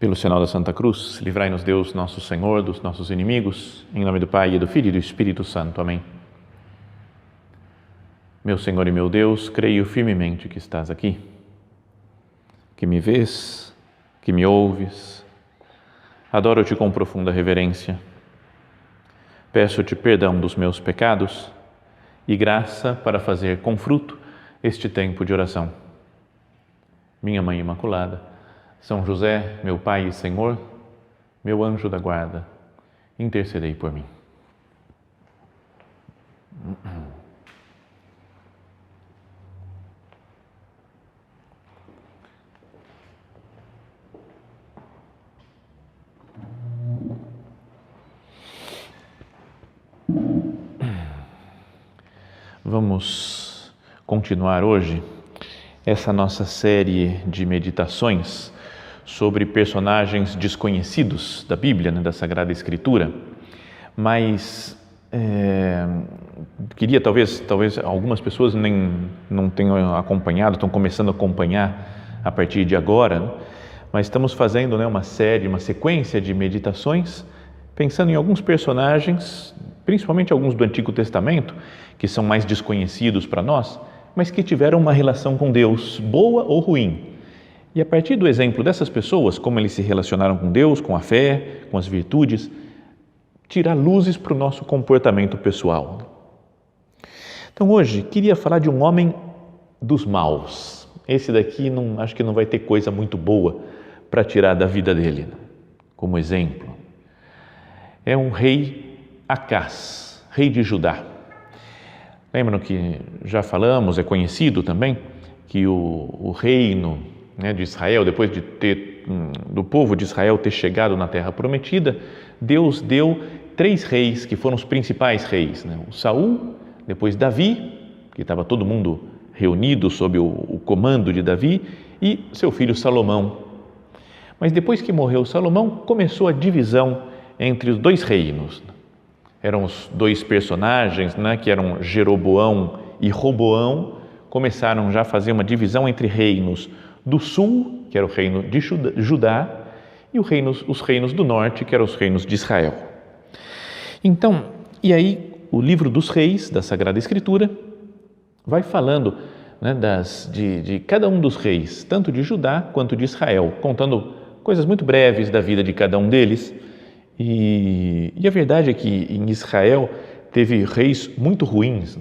Pelo sinal da Santa Cruz, livrai-nos Deus, nosso Senhor, dos nossos inimigos, em nome do Pai, e do Filho e do Espírito Santo. Amém. Meu Senhor e meu Deus, creio firmemente que estás aqui, que me vês, que me ouves. Adoro-te com profunda reverência. Peço-te perdão dos meus pecados e graça para fazer com fruto este tempo de oração. Minha Mãe Imaculada, São José, meu Pai e Senhor, meu anjo da guarda, intercedei por mim. Vamos continuar hoje essa nossa série de meditações sobre personagens desconhecidos da Bíblia, da Sagrada Escritura, mas queria talvez algumas pessoas não tenham acompanhado, estão começando a acompanhar a partir de agora, mas estamos fazendo uma sequência de meditações pensando em alguns personagens, principalmente alguns do Antigo Testamento, que são mais desconhecidos para nós, mas que tiveram uma relação com Deus, boa ou ruim. E a partir do exemplo dessas pessoas, como eles se relacionaram com Deus, com a fé, com as virtudes, tirar luzes para o nosso comportamento pessoal. Então hoje queria falar de um homem dos maus. Esse daqui acho que não vai ter coisa muito boa para tirar da vida dele, como exemplo. É um rei Acaz, rei de Judá. Lembram que já falamos, é conhecido também, que o reino de Israel, depois do povo de Israel ter chegado na Terra Prometida, Deus deu 3 reis que foram os principais reis, o Saul, depois Davi, que estava todo mundo reunido sob o comando de Davi, e seu filho Salomão. Mas depois que morreu Salomão, começou a divisão entre os 2 reinos. Eram os 2 personagens, que eram Jeroboão e Roboão, começaram já a fazer uma divisão entre reinos do sul, que era o reino de Judá, e os reinos do norte, que eram os reinos de Israel. Então, e aí o livro dos reis, da Sagrada Escritura, vai falando de cada um dos reis, tanto de Judá quanto de Israel, contando coisas muito breves da vida de cada um deles. E a verdade é que em Israel teve reis muito ruins,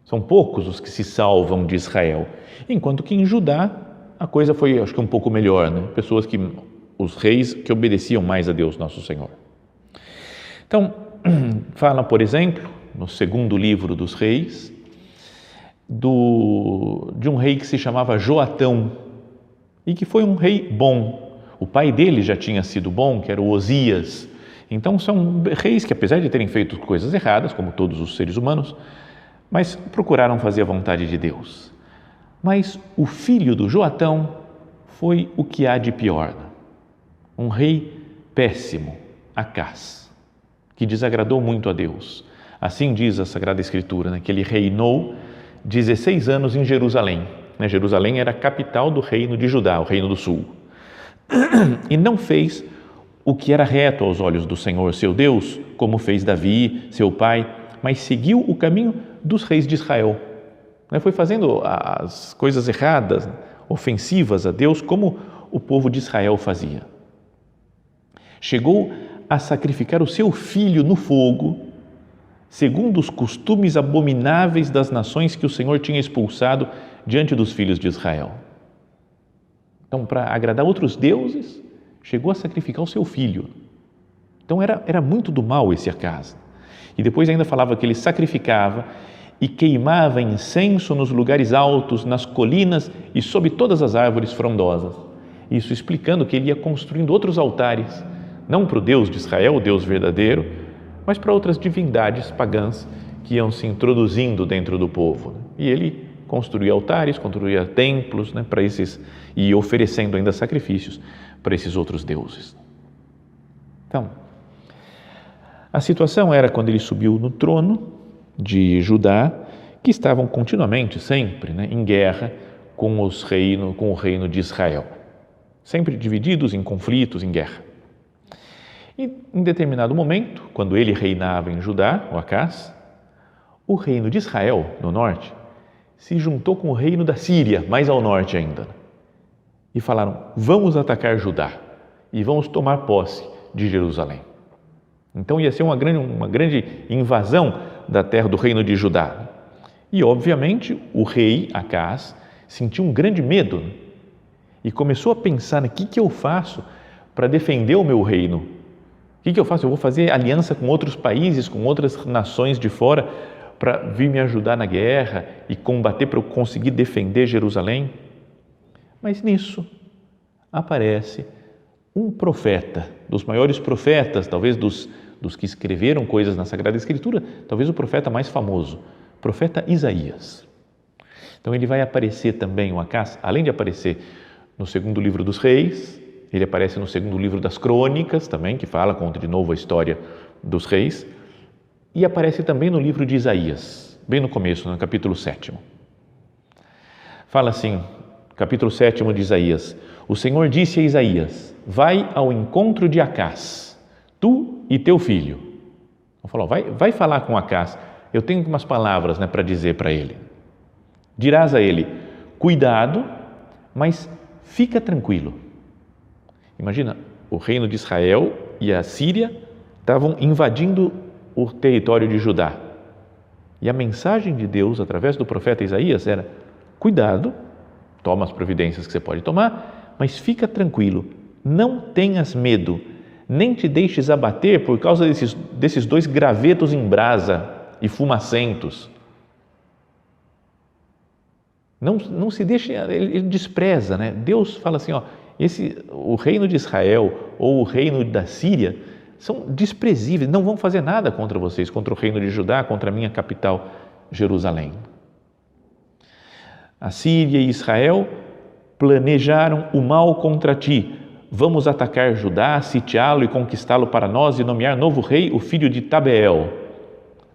são poucos os que se salvam de Israel, enquanto que em Judá a coisa foi, acho que um pouco melhor, os reis que obedeciam mais a Deus Nosso Senhor. Então, fala, por exemplo, no segundo livro dos reis, de um rei que se chamava Joatão e que foi um rei bom. O pai dele já tinha sido bom, que era o Osias. Então, são reis que, apesar de terem feito coisas erradas, como todos os seres humanos, mas procuraram fazer a vontade de Deus. Mas o filho do Joatão foi o que há de pior. Um rei péssimo, Acaz, que desagradou muito a Deus. Assim diz a Sagrada Escritura, que ele reinou 16 anos em Jerusalém. Jerusalém era a capital do reino de Judá, o reino do sul. E não fez o que era reto aos olhos do Senhor, seu Deus, como fez Davi, seu pai, mas seguiu o caminho dos reis de Israel. Foi fazendo as coisas erradas, ofensivas a Deus, como o povo de Israel fazia. Chegou a sacrificar o seu filho no fogo, segundo os costumes abomináveis das nações que o Senhor tinha expulsado diante dos filhos de Israel. Então, para agradar outros deuses, chegou a sacrificar o seu filho. Então, era muito do mal esse Acaz. E depois ainda falava que ele sacrificava e queimava incenso nos lugares altos, nas colinas e sob todas as árvores frondosas. Isso explicando que ele ia construindo outros altares, não para o Deus de Israel, o Deus verdadeiro, mas para outras divindades pagãs que iam se introduzindo dentro do povo. E ele construía altares, construía templos para esses, e oferecendo ainda sacrifícios para esses outros deuses. Então, a situação era quando ele subiu no trono de Judá, que estavam continuamente, sempre, em guerra com o reino de Israel. sempre divididos em conflitos, em guerra. E em determinado momento, quando ele reinava em Judá, o Acaz, o reino de Israel, no norte, se juntou com o reino da Síria, mais ao norte ainda, e falaram: vamos atacar Judá e vamos tomar posse de Jerusalém. Então ia ser uma grande invasão da terra do reino de Judá. E obviamente o rei Acaz sentiu um grande medo e começou a pensar: o que eu faço para defender o meu reino? O que eu faço? Eu vou fazer aliança com outros países, com outras nações de fora para vir me ajudar na guerra e combater para eu conseguir defender Jerusalém? Mas nisso aparece um profeta, dos maiores profetas, talvez dos que escreveram coisas na Sagrada Escritura, talvez o profeta mais famoso, o profeta Isaías. Então ele vai aparecer também, o Acaz, além de aparecer no segundo livro dos Reis, ele aparece no segundo livro das Crônicas também, que conta de novo a história dos reis, e aparece também no livro de Isaías, bem no começo, no capítulo 7. Fala assim, capítulo 7 de Isaías: o Senhor disse a Isaías: vai ao encontro de Acaz, tu e teu filho. Falou: vai falar com Acaz, eu tenho umas palavras, para dizer para ele. Dirás a ele: cuidado, mas fica tranquilo. Imagina, o reino de Israel e a Síria estavam invadindo o território de Judá. E a mensagem de Deus, através do profeta Isaías, era: cuidado, toma as providências que você pode tomar, mas fica tranquilo, não tenhas medo, nem te deixes abater por causa desses dois gravetos em brasa e fumacentos. Não se deixe, ele despreza, Deus fala assim, o reino de Israel ou o reino da Síria são desprezíveis, não vão fazer nada contra vocês, contra o reino de Judá, contra a minha capital, Jerusalém. A Síria e Israel planejaram o mal contra ti. Vamos atacar Judá, sitiá-lo e conquistá-lo para nós e nomear novo rei, o filho de Tabeel.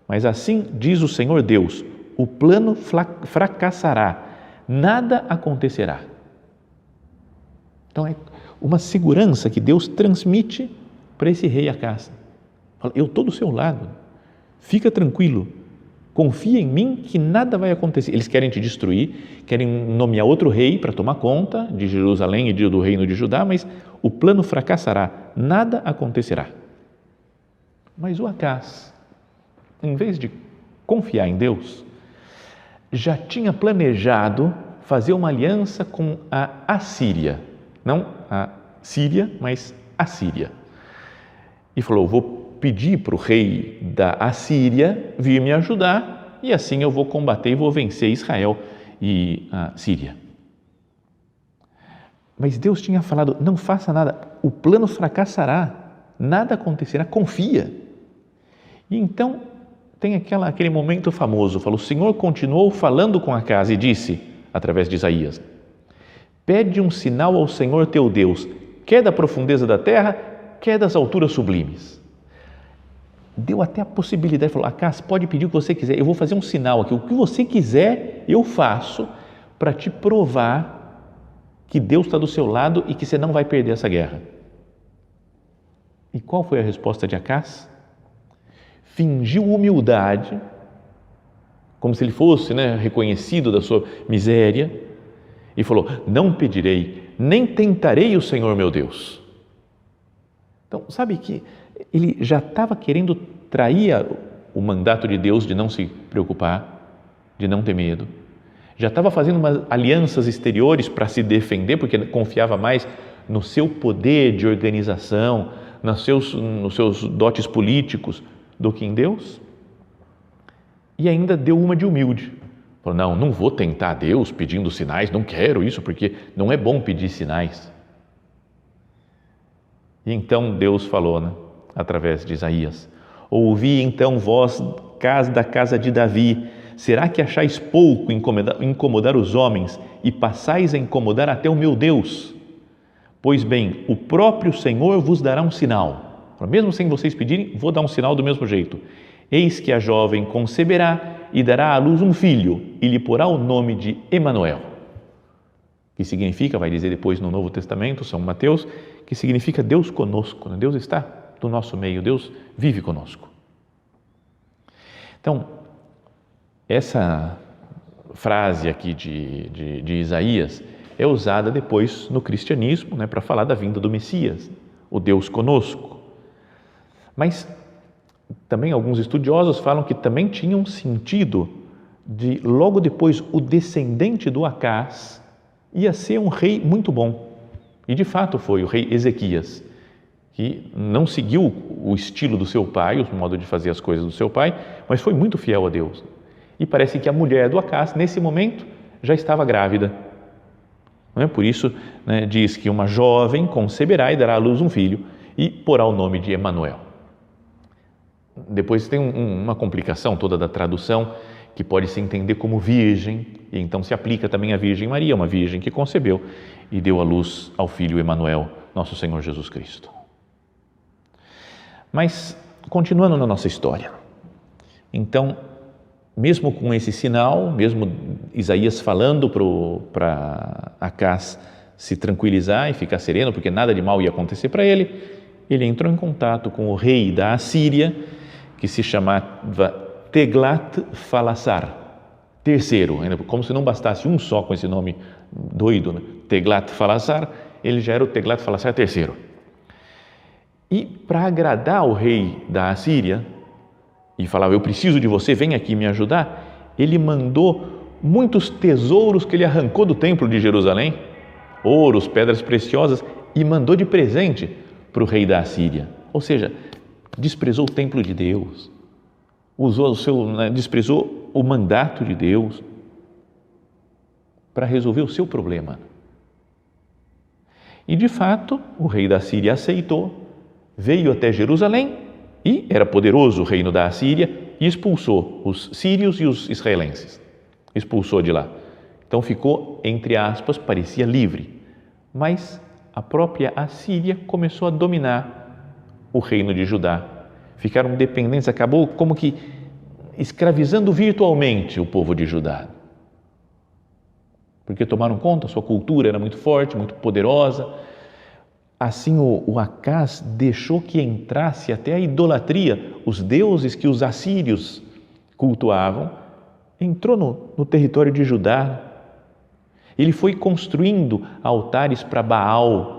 Mas assim diz o Senhor Deus: o plano fracassará, nada acontecerá. Então é uma segurança que Deus transmite para esse rei Acaz. Fala: eu estou do seu lado, fica tranquilo, confia em mim que nada vai acontecer. Eles querem te destruir, querem nomear outro rei para tomar conta de Jerusalém e do reino de Judá, mas o plano fracassará, nada acontecerá. Mas o Acaz, em vez de confiar em Deus, já tinha planejado fazer uma aliança com a Assíria, não a Síria, mas a Síria. E falou: vou pedir para o rei da Assíria vir me ajudar e assim eu vou combater e vou vencer Israel e a Síria. Mas Deus tinha falado: não faça nada, o plano fracassará, nada acontecerá, confia. E então tem aquele momento famoso, o Senhor continuou falando com Acaz e disse, através de Isaías: pede um sinal ao Senhor teu Deus, quer da profundeza da terra, quer das alturas sublimes. Deu até a possibilidade, falou: Acaz, pode pedir o que você quiser, eu vou fazer um sinal aqui, o que você quiser eu faço para te provar que Deus está do seu lado e que você não vai perder essa guerra. E qual foi a resposta de Acaz? Fingiu humildade, como se ele fosse reconhecido da sua miséria, e falou: não pedirei, nem tentarei o Senhor meu Deus. Então, sabe que ele já estava querendo trair o mandato de Deus de não se preocupar, de não ter medo. Já estava fazendo umas alianças exteriores para se defender, porque confiava mais no seu poder de organização, nos seus dotes políticos, do que em Deus. E ainda deu uma de humilde. Falou: não vou tentar Deus pedindo sinais, não quero isso, porque não é bom pedir sinais. E então Deus falou, através de Isaías: ouvi então vós, da casa de Davi, será que achais pouco incomodar os homens e passais a incomodar até o meu Deus? Pois bem, o próprio Senhor vos dará um sinal. Mesmo sem vocês pedirem, vou dar um sinal do mesmo jeito. Eis que a jovem conceberá e dará à luz um filho e lhe porá o nome de Emanuel, que significa, vai dizer depois no Novo Testamento, São Mateus, que significa Deus conosco, né? Deus está do nosso meio, Deus vive conosco. Então, essa frase aqui de Isaías é usada depois no cristianismo, né, para falar da vinda do Messias, o Deus conosco. Mas também alguns estudiosos falam que também tinha um sentido de logo depois o descendente do Acaz ia ser um rei muito bom. E de fato foi o rei Ezequias, que não seguiu o estilo do seu pai, o modo de fazer as coisas do seu pai, mas foi muito fiel a Deus. E parece que a mulher do Acaz, nesse momento, já estava grávida. Não é? Por isso, né, diz que uma jovem conceberá e dará à luz um filho e porá o nome de Emanuel. Depois tem uma complicação toda da tradução, que pode se entender como virgem, e então se aplica também à Virgem Maria, uma virgem que concebeu e deu à luz ao filho Emanuel, nosso Senhor Jesus Cristo. Mas, continuando na nossa história, então, mesmo com esse sinal, mesmo Isaías falando para Acaz se tranquilizar e ficar sereno, porque nada de mal ia acontecer para ele, ele entrou em contato com o rei da Assíria, que se chamava Teglat-Falassar, terceiro, como se não bastasse um só com esse nome doido, né? Teglat-Falassar, ele já era o Teglat-Falassar terceiro. E para agradar o rei da Assíria, e falava, eu preciso de você, vem aqui me ajudar, ele mandou muitos tesouros que ele arrancou do templo de Jerusalém, ouros, pedras preciosas, e mandou de presente para o rei da Assíria. Ou seja, desprezou o templo de Deus, desprezou o mandato de Deus para resolver o seu problema. E de fato, o rei da Síria aceitou, veio até Jerusalém e era poderoso o reino da Assíria e expulsou os sírios e os israelenses. Expulsou de lá. Então ficou, entre aspas, parecia livre. Mas a própria Assíria começou a dominar o reino de Judá. Ficaram dependentes, acabou como que escravizando virtualmente o povo de Judá. Porque tomaram conta, sua cultura era muito forte, muito poderosa. Assim o Acaz deixou que entrasse até a idolatria, os deuses que os assírios cultuavam, entrou no território de Judá. Ele foi construindo altares para Baal,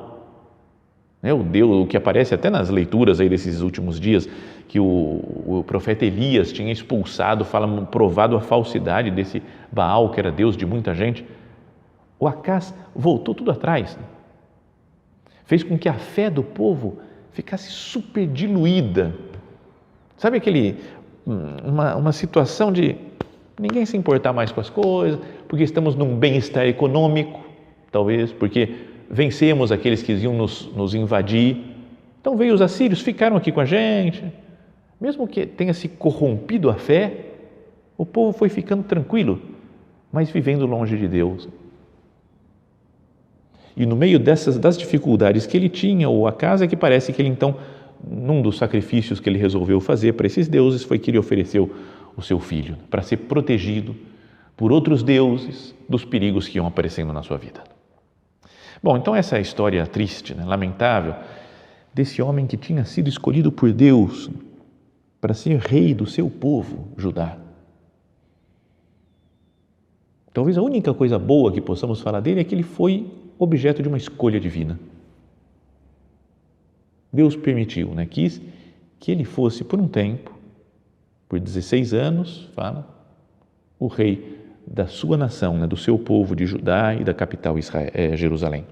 né, o Deus, o que aparece até nas leituras aí desses últimos dias, que o profeta Elias tinha expulsado, provado a falsidade desse Baal, que era Deus de muita gente. O Acaz voltou tudo atrás, fez com que a fé do povo ficasse super diluída. Sabe uma situação de ninguém se importar mais com as coisas, porque estamos num bem-estar econômico, talvez, porque vencemos aqueles que iam nos invadir. Então veio os assírios, ficaram aqui com a gente. Mesmo que tenha se corrompido a fé, o povo foi ficando tranquilo, mas vivendo longe de Deus. E no meio das dificuldades que ele tinha, o Acaz é que parece que ele então, num dos sacrifícios que ele resolveu fazer para esses deuses, foi que ele ofereceu o seu filho, para ser protegido por outros deuses dos perigos que iam aparecendo na sua vida. Bom, então essa é a história triste, né, lamentável, desse homem que tinha sido escolhido por Deus para ser rei do seu povo, Judá. Talvez a única coisa boa que possamos falar dele é que ele foi objeto de uma escolha divina. Deus permitiu, né, quis que ele fosse por um tempo, por 16 anos, o rei da sua nação, né, do seu povo de Judá e da capital Jerusalém.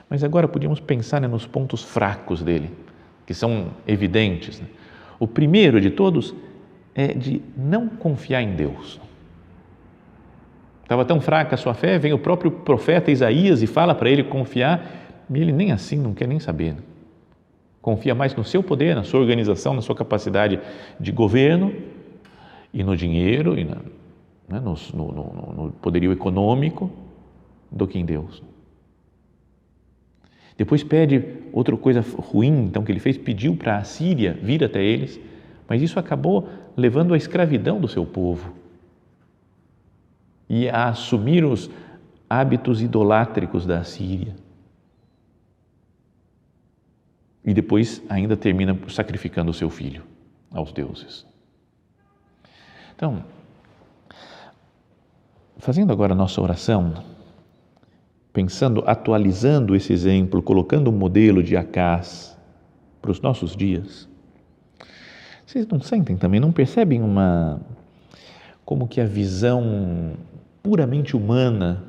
Mas agora podíamos pensar, né, nos pontos fracos dele, que são evidentes. Né? O primeiro de todos é de não confiar em Deus. Estava tão fraca a sua fé, vem o próprio profeta Isaías e fala para ele confiar, e ele nem assim, não quer nem saber. Confia mais no seu poder, na sua organização, na sua capacidade de governo e no dinheiro e no poderio econômico do que em Deus. Depois pede outra coisa ruim, então, que ele fez, pediu para a Síria vir até eles, mas isso acabou levando à escravidão do seu povo e a assumir hábitos idolátricos da Assíria. E depois ainda termina sacrificando o seu filho aos deuses. Então, fazendo agora a nossa oração, pensando, atualizando esse exemplo, colocando um modelo de Acás para os nossos dias, vocês não sentem também, não percebem como que a visão puramente humana,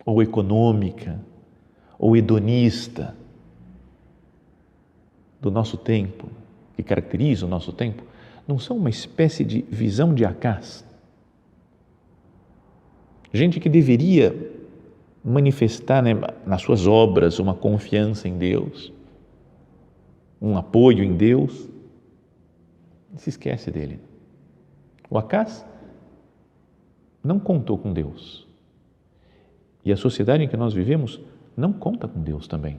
ou econômica, ou hedonista do nosso tempo, que caracteriza o nosso tempo, não são uma espécie de visão de Acás? Gente que deveria manifestar, né, nas suas obras uma confiança em Deus, um apoio em Deus, se esquece dele. O Acás não contou com Deus. E a sociedade em que nós vivemos não conta com Deus também.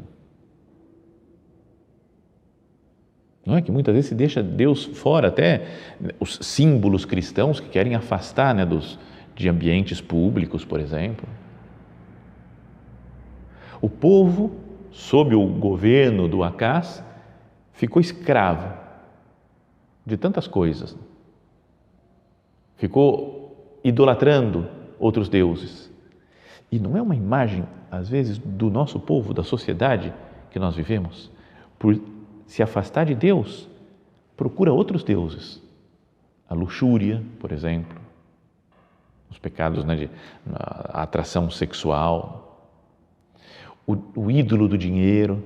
Não é que muitas vezes se deixa Deus fora, até os símbolos cristãos que querem afastar, né, de ambientes públicos, por exemplo. O povo, sob o governo do Acás, ficou escravo de tantas coisas. Ficou idolatrando outros deuses. E não é uma imagem, às vezes, do nosso povo, da sociedade que nós vivemos? Por se afastar de Deus, procura outros deuses. A luxúria, por exemplo, os pecados, né, a atração sexual, o ídolo do dinheiro,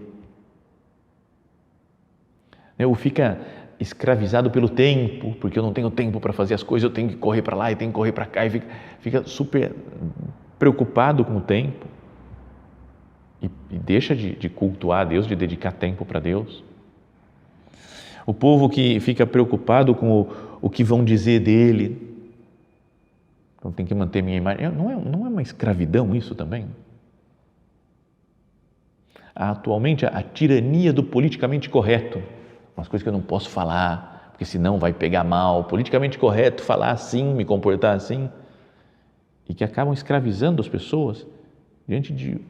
né, ou fica escravizado pelo tempo, porque eu não tenho tempo para fazer as coisas, eu tenho que correr para lá e tenho que correr para cá, e fica super preocupado com o tempo e deixa de cultuar a Deus, de dedicar tempo para Deus. O povo que fica preocupado com o que vão dizer dele, então tem que manter minha imagem. Não é uma escravidão isso também? Há atualmente a tirania do politicamente correto, umas coisas que eu não posso falar, porque senão vai pegar mal. Politicamente correto, falar assim, me comportar assim, e que acabam escravizando as pessoas diante de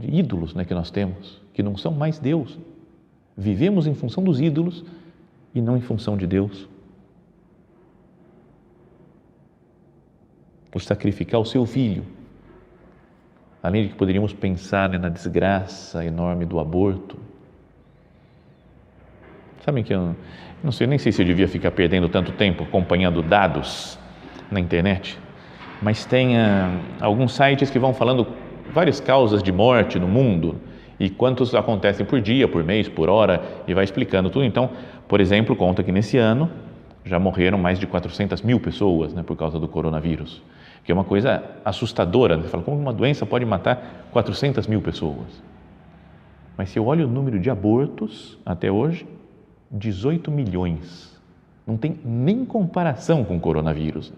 ídolos, né, que nós temos, que não são mais Deus. Vivemos em função dos ídolos e não em função de Deus. Por sacrificar o seu filho, além de que poderíamos pensar, né, na desgraça enorme do aborto. Sabem que eu não sei, nem sei se eu devia ficar perdendo tanto tempo acompanhando dados na internet, mas tem alguns sites que vão falando várias causas de morte no mundo e quantos acontecem por dia, por mês, por hora, e vai explicando tudo. Então, por exemplo, conta que nesse ano já morreram mais de 400 mil pessoas, né, por causa do coronavírus, que é uma coisa assustadora. Você fala, como uma doença pode matar 400 mil pessoas? Mas se eu olho o número de abortos até hoje, 18 milhões. Não tem nem comparação com o coronavírus.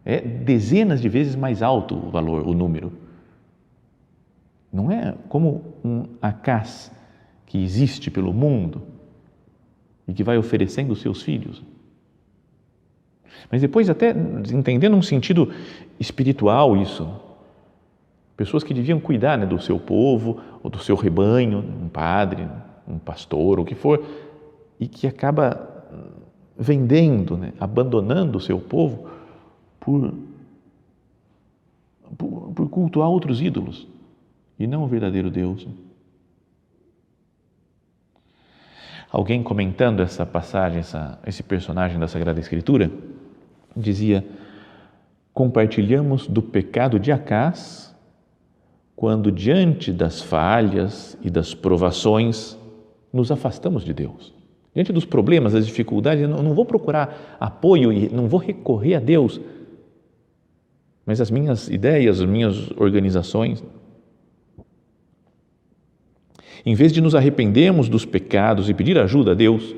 É dezenas de vezes mais alto o valor, o número. Não é como um Acás que existe pelo mundo e que vai oferecendo os seus filhos. Mas depois até entendendo um sentido espiritual isso. Pessoas que deviam cuidar, né, do seu povo ou do seu rebanho, um padre, um pastor, o que for, e que acaba vendendo, né, abandonando o seu povo por cultuar outros ídolos e não o verdadeiro Deus. Alguém comentando essa passagem, esse personagem da Sagrada Escritura, dizia: compartilhamos do pecado de Acás quando diante das falhas e das provações nos afastamos de Deus. Diante dos problemas, das dificuldades, eu não vou procurar apoio e não vou recorrer a Deus, mas as minhas ideias, as minhas organizações. Em vez de nos arrependermos dos pecados e pedir ajuda a Deus,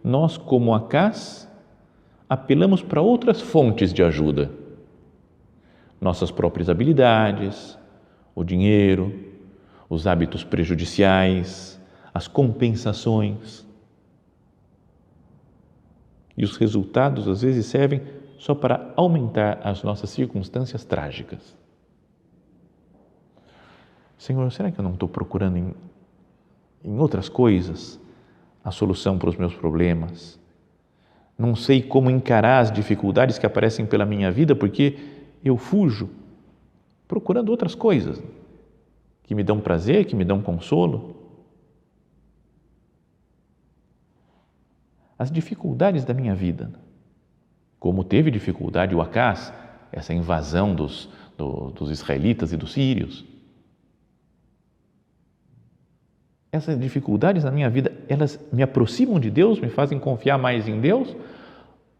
nós, como Acás, apelamos para outras fontes de ajuda. Nossas próprias habilidades, o dinheiro, os hábitos prejudiciais, as compensações. E os resultados, às vezes, servem só para aumentar as nossas circunstâncias trágicas. Senhor, será que eu não estou procurando em outras coisas a solução para os meus problemas? Não sei como encarar as dificuldades que aparecem pela minha vida porque eu fujo procurando outras coisas que me dão prazer, que me dão consolo. As dificuldades da minha vida, como teve dificuldade o Acaz, essa invasão dos israelitas e dos sírios. Essas dificuldades na minha vida, elas me aproximam de Deus, me fazem confiar mais em Deus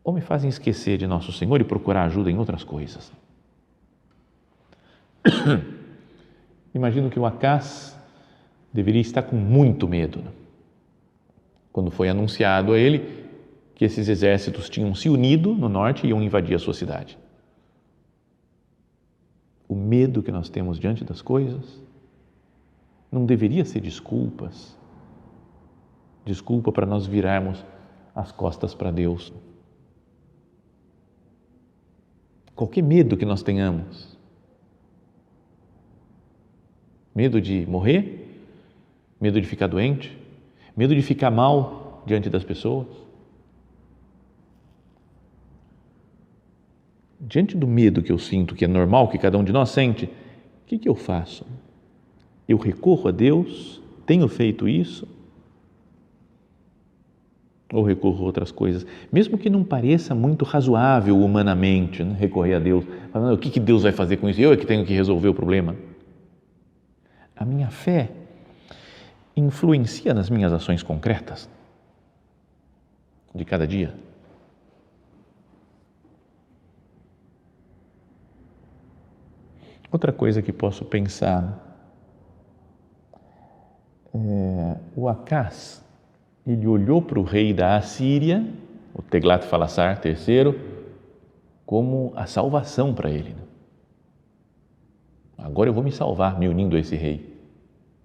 ou me fazem esquecer de nosso Senhor e procurar ajuda em outras coisas? Imagino que o Acaz deveria estar com muito medo quando foi anunciado a ele que esses exércitos tinham se unido no norte e iam invadir a sua cidade. O medo que nós temos diante das coisas não deveria ser desculpa para nós virarmos as costas para Deus. Qualquer medo que nós tenhamos, medo de morrer, medo de ficar doente, medo de ficar mal diante das pessoas. Diante do medo que eu sinto, que é normal, que cada um de nós sente, o que eu faço? Eu recorro a Deus? Tenho feito isso? Ou recorro a outras coisas? Mesmo que não pareça muito razoável humanamente, né, recorrer a Deus, falando, o que Deus vai fazer com isso? Eu é que tenho que resolver o problema. A minha fé influencia nas minhas ações concretas de cada dia. Outra coisa que posso pensar, o Acaz, ele olhou para o rei da Assíria, o Teglat-Phalasar III, como a salvação para ele. Agora eu vou me salvar me unindo a esse rei.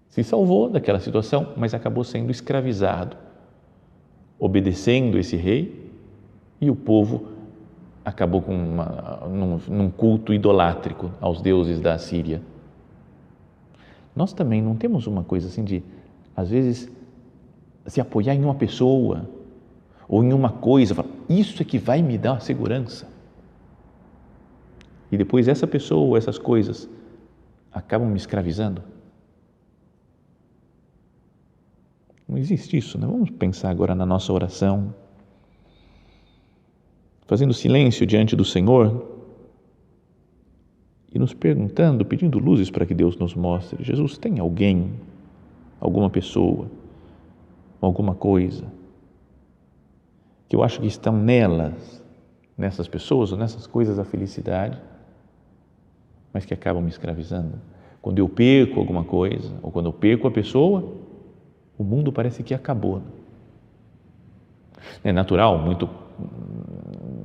Se salvou daquela situação, mas acabou sendo escravizado, obedecendo esse rei, e o povo acabou num culto idolátrico aos deuses da Assíria. Nós também não temos uma coisa assim de, às vezes, se apoiar em uma pessoa ou em uma coisa, falar, isso é que vai me dar segurança. E depois essa pessoa ou essas coisas acabam me escravizando. Não existe isso, né? Vamos pensar agora na nossa oração, fazendo silêncio diante do Senhor e nos perguntando, pedindo luzes para que Deus nos mostre. Jesus, tem alguém, alguma pessoa, alguma coisa que eu acho que estão nessas pessoas ou nessas coisas a felicidade, mas que acabam me escravizando? Quando eu perco alguma coisa ou quando eu perco a pessoa, o mundo parece que acabou. É natural, muito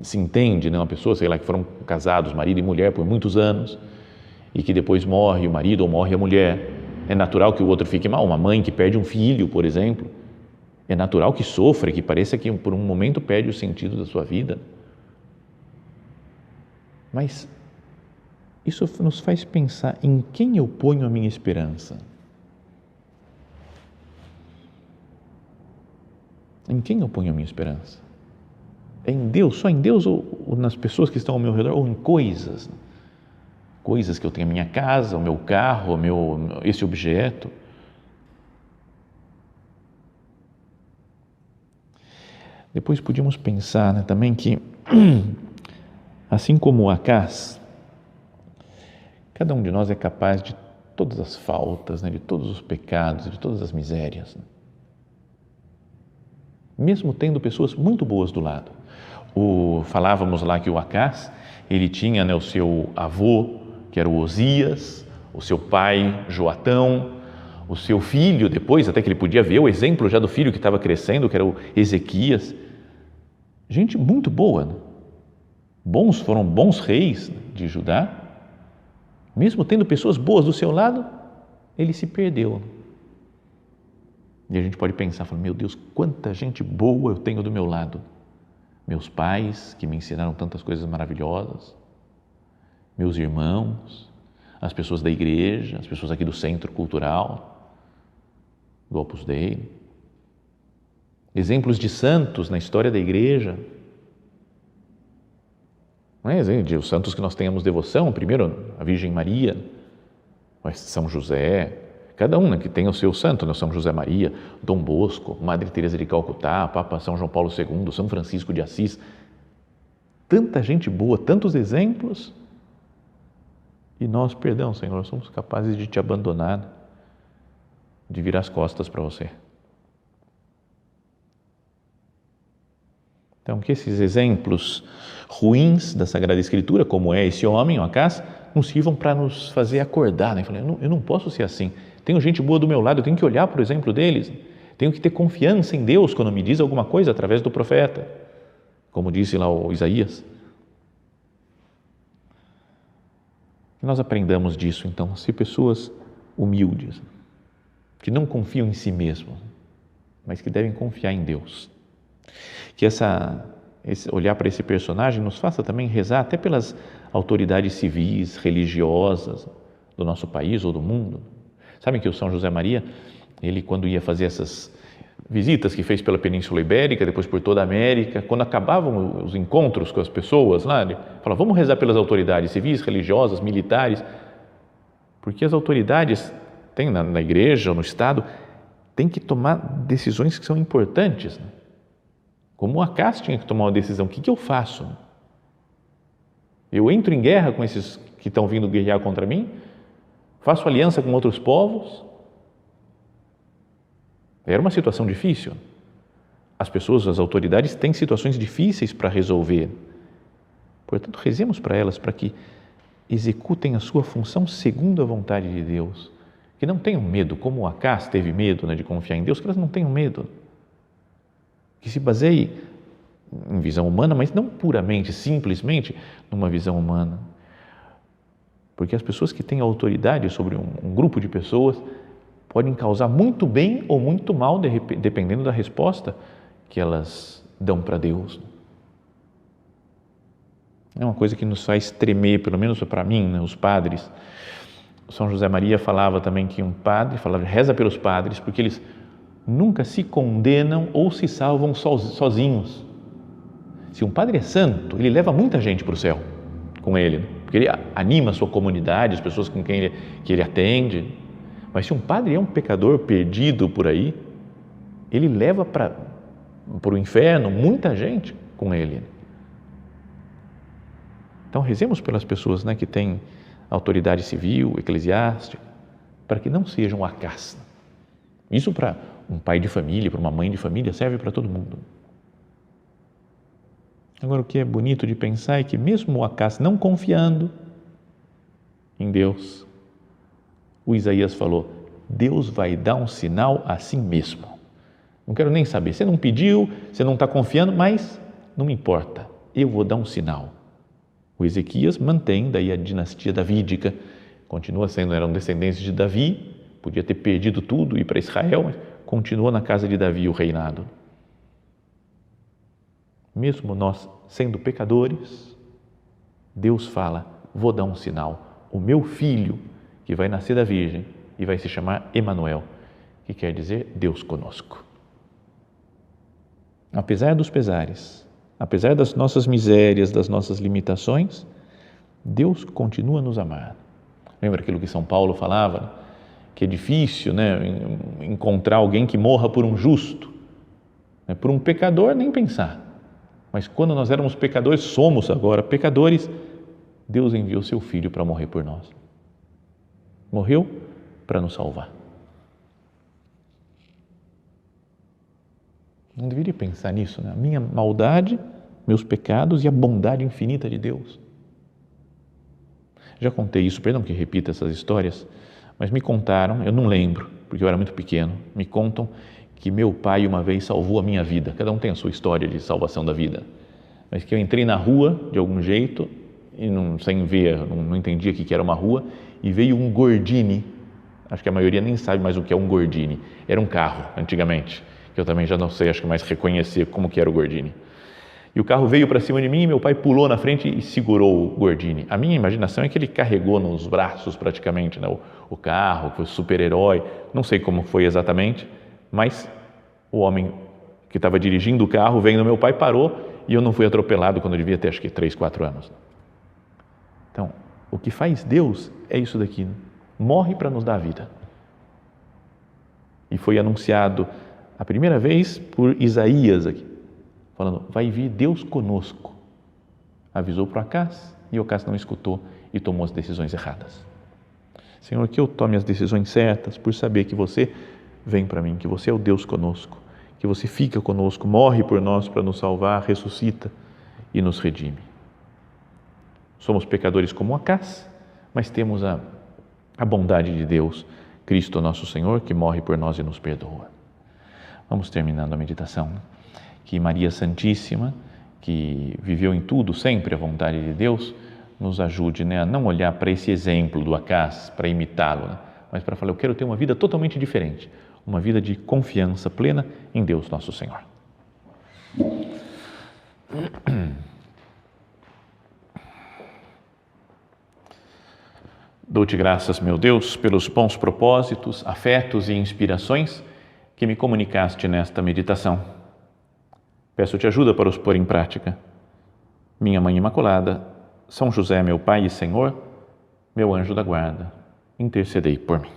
se entende, né? Uma pessoa, sei lá, que foram casados, marido e mulher, por muitos anos, e que depois morre o marido ou morre a mulher. É natural que o outro fique mal. Uma mãe que perde um filho, por exemplo, é natural que sofra, que pareça que por um momento perde o sentido da sua vida. Mas isso nos faz pensar em quem eu ponho a minha esperança. Em quem eu ponho a minha esperança? É em Deus, só em Deus ou nas pessoas que estão ao meu redor, ou em coisas? Coisas que eu tenho, a minha casa, o meu carro, esse objeto. Depois podíamos pensar, né, também que, assim como o Acaz, cada um de nós é capaz de todas as faltas, né, de todos os pecados, de todas as misérias, né? Mesmo tendo pessoas muito boas do lado. Falávamos lá que o Acaz, ele tinha, né, o seu avô, que era o Osias, o seu pai, Joatão, o seu filho, depois até que ele podia ver o exemplo já do filho que estava crescendo, que era o Ezequias. Gente muito boa, né? Foram bons reis de Judá. Mesmo tendo pessoas boas do seu lado, ele se perdeu. E a gente pode pensar, meu Deus, quanta gente boa eu tenho do meu lado. Meus pais, que me ensinaram tantas coisas maravilhosas, meus irmãos, as pessoas da igreja, as pessoas aqui do Centro Cultural, do Opus Dei. Exemplos de santos na história da igreja. Não é exemplo de os santos que nós tenhamos devoção, primeiro a Virgem Maria, mas São José, cada um, né, que tem o seu santo, né? São José Maria, Dom Bosco, Madre Teresa de Calcutá, Papa São João Paulo II, São Francisco de Assis. Tanta gente boa, tantos exemplos, e nós, perdão, Senhor, somos capazes de te abandonar, de virar as costas para você. Então, que esses exemplos ruins da Sagrada Escritura, como é esse homem, o Acás, nos sirvam para nos fazer acordar, né? Eu não posso ser assim. Tenho gente boa do meu lado, eu tenho que olhar para o exemplo deles. Tenho que ter confiança em Deus quando me diz alguma coisa através do profeta, como disse lá o Isaías. Que nós aprendamos disso, então, ser pessoas humildes, que não confiam em si mesmos, mas que devem confiar em Deus. Que olhar para esse personagem nos faça também rezar até pelas autoridades civis, religiosas do nosso país ou do mundo. Sabem que o São José Maria, ele quando ia fazer essas visitas que fez pela Península Ibérica, depois por toda a América, quando acabavam os encontros com as pessoas lá, ele falava, vamos rezar pelas autoridades civis, religiosas, militares, porque as autoridades têm na igreja ou no Estado, têm que tomar decisões que são importantes, né? Como o Acás tinha que tomar uma decisão, o que eu faço? Eu entro em guerra com esses que estão vindo guerrear contra mim? Faço aliança com outros povos? Era uma situação difícil. As pessoas, as autoridades têm situações difíceis para resolver. Portanto, rezemos para elas para que executem a sua função segundo a vontade de Deus. Que não tenham medo, como o Acás teve medo, né, de confiar em Deus, que elas não tenham medo. Que se baseie em visão humana, mas não puramente, simplesmente numa visão humana. Porque as pessoas que têm autoridade sobre um grupo de pessoas podem causar muito bem ou muito mal, dependendo da resposta que elas dão para Deus. É uma coisa que nos faz tremer, pelo menos para mim, né, os padres. São José Maria falava também que um padre, reza pelos padres, porque eles nunca se condenam ou se salvam sozinhos. Se um padre é santo, ele leva muita gente para o céu com ele, porque ele anima a sua comunidade, as pessoas com quem ele atende. Mas se um padre é um pecador perdido por aí, ele leva para o inferno muita gente com ele. Então rezemos pelas pessoas, né, que têm autoridade civil, eclesiástica, para que não sejam Acás. Isso para um pai de família, para uma mãe de família, serve para todo mundo. Agora, o que é bonito de pensar é que mesmo o Acás não confiando em Deus, o Isaías falou, Deus vai dar um sinal a si mesmo. Não quero nem saber, você não pediu, você não está confiando, mas não me importa, eu vou dar um sinal. O Ezequias mantém daí a dinastia davídica, continua sendo, eram descendentes de Davi, podia ter perdido tudo e ir para Israel, mas continua na casa de Davi o reinado. Mesmo nós sendo pecadores, Deus fala, vou dar um sinal, o meu filho que vai nascer da Virgem e vai se chamar Emanuel, que quer dizer Deus conosco. Apesar dos pesares, apesar das nossas misérias, das nossas limitações, Deus continua a nos amar. Lembra aquilo que São Paulo falava? Que é difícil, né, encontrar alguém que morra por um justo. Por um pecador, nem pensar. Mas quando nós éramos pecadores, somos agora pecadores, Deus enviou seu Filho para morrer por nós. Morreu para nos salvar. Não deveria pensar nisso, né? A minha maldade, meus pecados e a bondade infinita de Deus. Já contei isso, perdão que repita essas histórias, mas me contaram, eu não lembro, porque eu era muito pequeno, me contam que meu pai uma vez salvou a minha vida. Cada um tem a sua história de salvação da vida, mas que eu entrei na rua de algum jeito e sem ver, não entendia o que era uma rua, e veio um Gordini. Acho que a maioria nem sabe mais o que é um Gordini. Era um carro, antigamente, que eu também já não sei, acho que mais reconhecer como que era o Gordini. E o carro veio para cima de mim e meu pai pulou na frente e segurou o Gordini. A minha imaginação é que ele carregou nos braços praticamente, né, o carro, foi super-herói, não sei como foi exatamente, mas o homem que estava dirigindo o carro veio no meu pai, parou e eu não fui atropelado quando eu devia ter acho que 3, 4 anos. Então, o que faz Deus é isso daqui, né? Morre para nos dar a vida. E foi anunciado a primeira vez por Isaías aqui, falando, vai vir Deus conosco. Avisou para Acás e Acás não escutou e tomou as decisões erradas. Senhor, que eu tome as decisões certas por saber que você vem para mim, que você é o Deus conosco, que você fica conosco, morre por nós para nos salvar, ressuscita e nos redime. Somos pecadores como Acás, mas temos a bondade de Deus, Cristo nosso Senhor, que morre por nós e nos perdoa. Vamos terminando a meditação. Que Maria Santíssima, que viveu em tudo sempre a vontade de Deus, nos ajude, né, a não olhar para esse exemplo do Acás, para imitá-lo, né, mas para falar, eu quero ter uma vida totalmente diferente, uma vida de confiança plena em Deus nosso Senhor. Dou-te graças, meu Deus, pelos bons propósitos, afetos e inspirações que me comunicaste nesta meditação. Peço-te ajuda para os pôr em prática. Minha Mãe Imaculada, São José, meu Pai e Senhor, meu anjo da guarda, intercedei por mim.